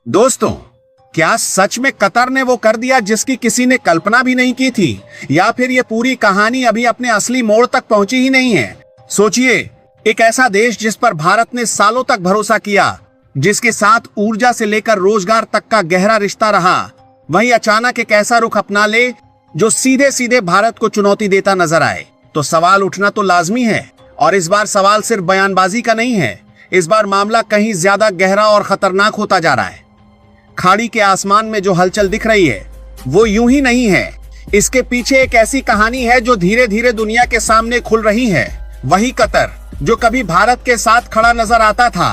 दोस्तों, क्या सच में कतर ने वो कर दिया जिसकी किसी ने कल्पना भी नहीं की थी, या फिर ये पूरी कहानी अभी अपने असली मोड़ तक पहुंची ही नहीं है? सोचिए, एक ऐसा देश जिस पर भारत ने सालों तक भरोसा किया, जिसके साथ ऊर्जा से लेकर रोजगार तक का गहरा रिश्ता रहा, वहीं अचानक एक ऐसा रुख अपना ले जो सीधे सीधे भारत को चुनौती देता नजर आए, तो सवाल उठना तो लाजमी है। और इस बार सवाल सिर्फ बयानबाजी का नहीं है, इस बार मामला कहीं ज्यादा गहरा और खतरनाक होता जा रहा है। खाड़ी के आसमान में जो हलचल दिख रही है वो यूं ही नहीं है, इसके पीछे एक ऐसी कहानी है जो धीरे धीरे दुनिया के सामने खुल रही है। वही कतर जो कभी भारत के साथ खड़ा नजर आता था,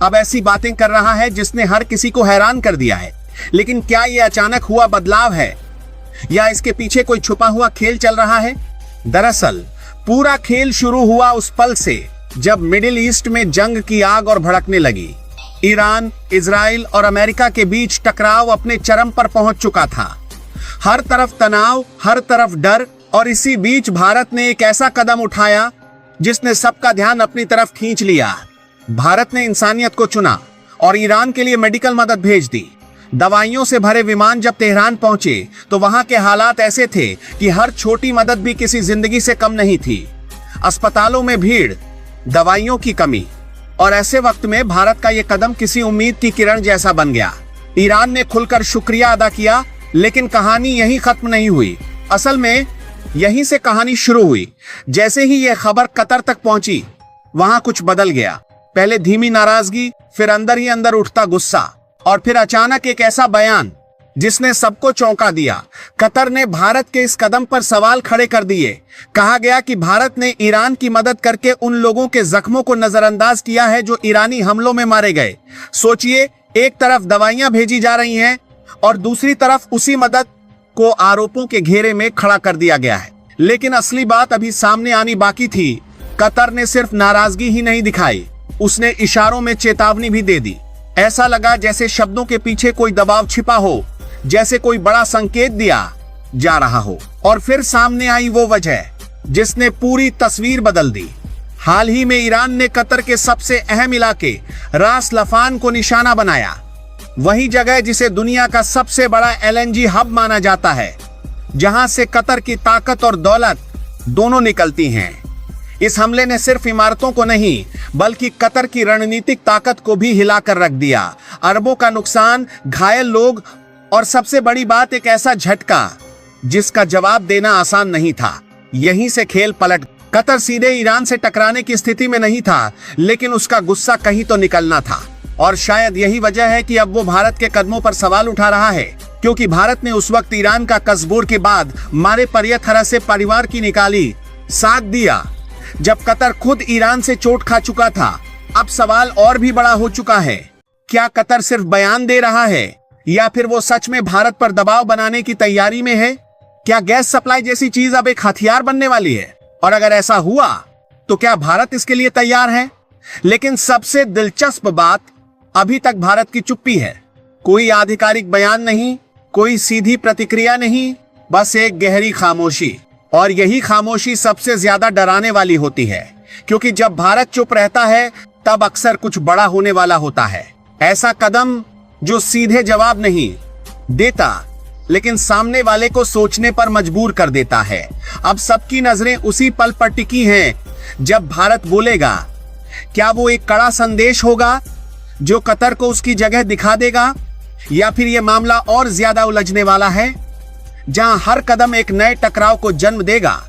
अब ऐसी बातें कर रहा है जिसने हर किसी को हैरान कर दिया है। लेकिन क्या ये अचानक हुआ बदलाव है, या इसके पीछे कोई छुपा हुआ खेल चल रहा है? दरअसल पूरा खेल शुरू हुआ उस पल से जब मिडिल ईस्ट में जंग की आग और भड़कने लगी। ईरान, इजराइल और अमेरिका के बीच टकराव अपने चरम पर पहुंच चुका था। हर तरफ तनाव, हर तरफ डर, और इसी बीच भारत ने एक ऐसा कदम उठाया जिसने सबका ध्यान अपनी तरफ खींच लिया। भारत ने इंसानियत को चुना और ईरान के लिए मेडिकल मदद भेज दी। दवाइयों से भरे विमान जब तेहरान पहुंचे तो वहां के हालात ऐसे थे कि हर छोटी मदद भी किसी जिंदगी से कम नहीं थी। अस्पतालों में भीड़, दवाइयों की कमी, और ऐसे वक्त में भारत का यह कदम किसी उम्मीद की किरण जैसा बन गया। ईरान ने खुलकर शुक्रिया अदा किया, लेकिन कहानी यहीं खत्म नहीं हुई। असल में यहीं से कहानी शुरू हुई। जैसे ही यह खबर कतर तक पहुंची, वहां कुछ बदल गया। पहले धीमी नाराजगी, फिर अंदर ही अंदर उठता गुस्सा, और फिर अचानक एक ऐसा बयान जिसने सबको चौंका दिया। कतर ने भारत के इस कदम पर सवाल खड़े कर दिए। कहा गया कि भारत ने ईरान की मदद करके उन लोगों के जख्मों को नजरअंदाज किया है जो ईरानी हमलों में मारे गए। सोचिए, एक तरफ दवाइयां भेजी जा रही हैं और दूसरी तरफ उसी मदद को आरोपों के घेरे में खड़ा कर दिया गया है। लेकिन असली बात अभी सामने आनी बाकी थी। कतर ने सिर्फ नाराजगी ही नहीं दिखाई, उसने इशारों में चेतावनी भी दे दी। ऐसा लगा जैसे शब्दों के पीछे कोई दबाव छिपा हो, जैसे कोई बड़ा संकेत दिया जा रहा हो। और फिर सामने आई वो वजह जिसने पूरी तस्वीर बदल दी। हाल ही में ईरान ने कतर के सबसे अहम इलाके रास लफान को निशाना बनाया। वही जगह जिसे दुनिया का सबसे बड़ा LNG हब माना जाता है, जहां से कतर की ताकत और दौलत दोनों निकलती हैं। इस हमले ने सिर्फ इमारतों को नहीं, बल्कि कतर की रणनीतिक ताकत को भी हिलाकर रख दिया। अरबों का नुकसान, घायल लोग, और सबसे बड़ी बात, एक ऐसा झटका जिसका जवाब देना आसान नहीं था। यहीं से खेल पलट। कतर सीधे ईरान से टकराने की स्थिति में नहीं था, लेकिन उसका गुस्सा कहीं तो निकलना था। और शायद यही वजह है कि अब वो भारत के कदमों पर सवाल उठा रहा है, क्योंकि भारत ने उस वक्त ईरान का कसबूर के बाद मारे परियथरा से परिवार की निकाली साथ दिया, जब कतर खुद ईरान से चोट खा चुका था। अब सवाल और भी बड़ा हो चुका है। क्या कतर सिर्फ बयान दे रहा है, या फिर वो सच में भारत पर दबाव बनाने की तैयारी में है? क्या गैस सप्लाई जैसी चीज अब एक हथियार बनने वाली है? और अगर ऐसा हुआ तो क्या भारत इसके लिए तैयार है? लेकिन सबसे दिलचस्प बात, अभी तक भारत की चुप्पी है। कोई आधिकारिक बयान नहीं, कोई सीधी प्रतिक्रिया नहीं, बस एक गहरी खामोशी। और यही खामोशी सबसे ज्यादा डराने वाली होती है, क्योंकि जब भारत चुप रहता है तब अक्सर कुछ बड़ा होने वाला होता है। ऐसा कदम जो सीधे जवाब नहीं देता, लेकिन सामने वाले को सोचने पर मजबूर कर देता है। अब सबकी नजरें उसी पल पर टिकी हैं जब भारत बोलेगा। क्या वो एक कड़ा संदेश होगा जो कतर को उसकी जगह दिखा देगा, या फिर यह मामला और ज्यादा उलझने वाला है, जहां हर कदम एक नए टकराव को जन्म देगा?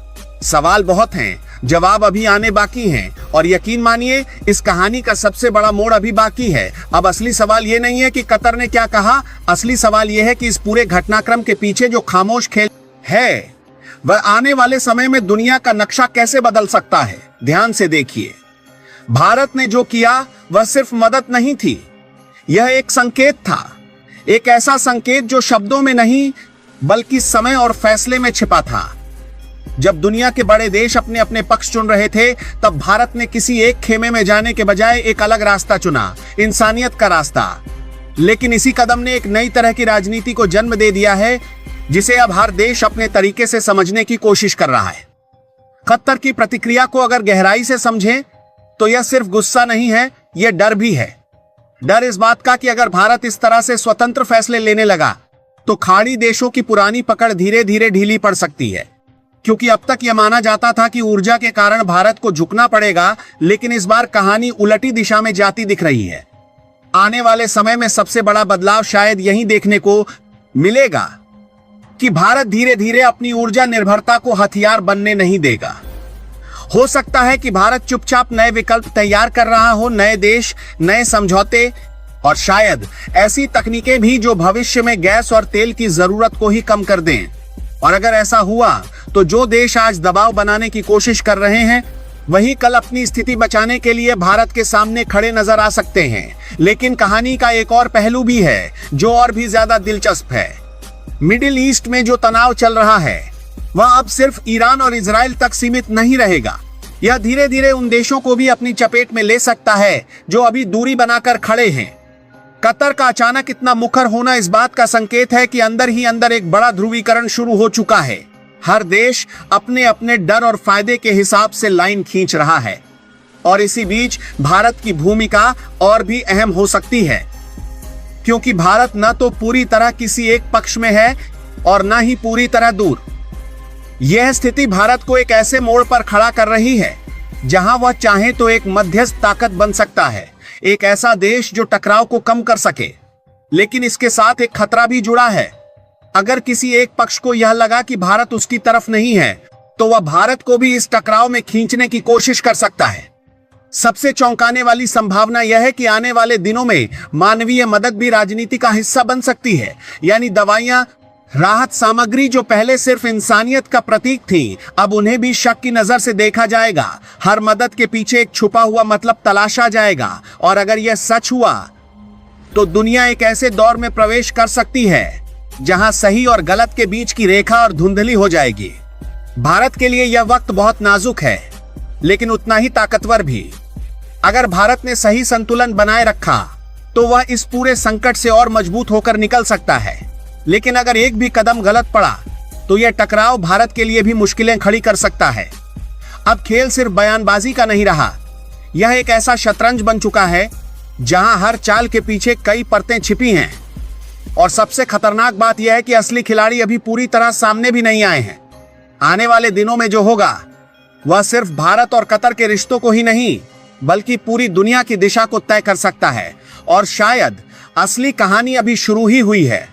सवाल बहुत हैं, जवाब अभी आने बाकी हैं, और यकीन मानिए इस कहानी का सबसे बड़ा मोड़ अभी बाकी है। अब असली सवाल ये नहीं है कि कतर ने क्या कहा, असली सवाल यह है कि इस पूरे घटनाक्रम के पीछे जो खामोश खेल है, वह आने वाले समय में दुनिया का नक्शा कैसे बदल सकता है। ध्यान से देखिए, भारत ने जो किया वह सिर्फ मदद नहीं थी, यह एक संकेत था। एक ऐसा संकेत जो शब्दों में नहीं, बल्कि समय और फैसले में छिपा था। जब दुनिया के बड़े देश अपने अपने पक्ष चुन रहे थे, तब भारत ने किसी एक खेमे में जाने के बजाय एक अलग रास्ता चुना, इंसानियत का रास्ता। लेकिन इसी कदम ने एक नई तरह की राजनीति को जन्म दे दिया है, जिसे अब हर देश अपने तरीके से समझने की कोशिश कर रहा है। कतर की प्रतिक्रिया को अगर गहराई से समझें तो यह सिर्फ गुस्सा नहीं है, यह डर भी है। डर इस बात का कि अगर भारत इस तरह से स्वतंत्र फैसले लेने लगा तो खाड़ी देशों की पुरानी पकड़ धीरे धीरे ढीली पड़ सकती है, क्योंकि अब तक यह माना जाता था कि ऊर्जा के कारण भारत को झुकना पड़ेगा, लेकिन इस बार कहानी उलटी दिशा में जाती दिख रही है। आने वाले समय में सबसे बड़ा बदलाव शायद यही देखने को मिलेगा कि भारत धीरे धीरे अपनी ऊर्जा निर्भरता को हथियार बनने नहीं देगा। हो सकता है कि भारत चुपचाप नए विकल्प तैयार कर रहा हो, नए देश, नए समझौते और शायद ऐसी तकनीकें भी जो भविष्य में गैस और तेल की जरूरत को ही कम कर दें। और अगर ऐसा हुआ तो जो देश आज दबाव बनाने की कोशिश कर रहे हैं वही कल अपनी स्थिति बचाने के लिए भारत के सामने खड़े नजर आ सकते हैं। लेकिन कहानी का एक और पहलू भी है जो और भी ज्यादा दिलचस्प है। मिडिल ईस्ट में जो तनाव चल रहा है वह अब सिर्फ ईरान और इजराइल तक सीमित नहीं रहेगा। यह धीरे धीरे उन देशों को भी अपनी चपेट में ले सकता है जो अभी दूरी बनाकर खड़े हैं। कतर का अचानक इतना मुखर होना इस बात का संकेत है कि अंदर ही अंदर एक बड़ा ध्रुवीकरण शुरू हो चुका है। हर देश अपने अपने डर और फायदे के हिसाब से लाइन खींच रहा है और इसी बीच भारत की भूमिका और भी अहम हो सकती है, क्योंकि भारत न तो पूरी तरह किसी एक पक्ष में है और न ही पूरी तरह दूर। यह स्थिति भारत को एक ऐसे मोड़ पर खड़ा कर रही है जहां वह चाहे तो एक मध्यस्थ ताकत बन सकता है, एक ऐसा देश जो टकराव को कम कर सके। लेकिन इसके साथ एक खतरा भी जुड़ा है। अगर किसी एक पक्ष को यह लगा कि भारत उसकी तरफ नहीं है तो वह भारत को भी इस टकराव में खींचने की कोशिश कर सकता है। सबसे चौंकाने वाली संभावना यह है कि आने वाले दिनों में मानवीय मदद भी राजनीति का हिस्सा बन सकती है। यानी दवाइयां, राहत सामग्री जो पहले सिर्फ इंसानियत का प्रतीक थी, अब उन्हें भी शक की नजर से देखा जाएगा। हर मदद के पीछे एक छुपा हुआ मतलब तलाशा जाएगा। और अगर यह सच हुआ तो दुनिया एक ऐसे दौर में प्रवेश कर सकती है जहां सही और गलत के बीच की रेखा और धुंधली हो जाएगी। भारत के लिए यह वक्त बहुत नाजुक है, लेकिन उतना ही ताकतवर भी। अगर भारत ने सही संतुलन बनाए रखा तो वह इस पूरे संकट से और मजबूत होकर निकल सकता है। लेकिन अगर एक भी कदम गलत पड़ा तो यह टकराव भारत के लिए भी मुश्किलें खड़ी कर सकता है। अब खेल सिर्फ बयानबाजी का नहीं रहा, यह एक ऐसा शतरंज बन चुका है जहां हर चाल के पीछे कई परतें छिपी हैं। और सबसे खतरनाक बात यह है कि असली खिलाड़ी अभी पूरी तरह सामने भी नहीं आए हैं। आने वाले दिनों में जो होगा वह सिर्फ भारत और कतर के रिश्तों को ही नहीं बल्कि पूरी दुनिया की दिशा को तय कर सकता है। और शायद असली कहानी अभी शुरू ही हुई है।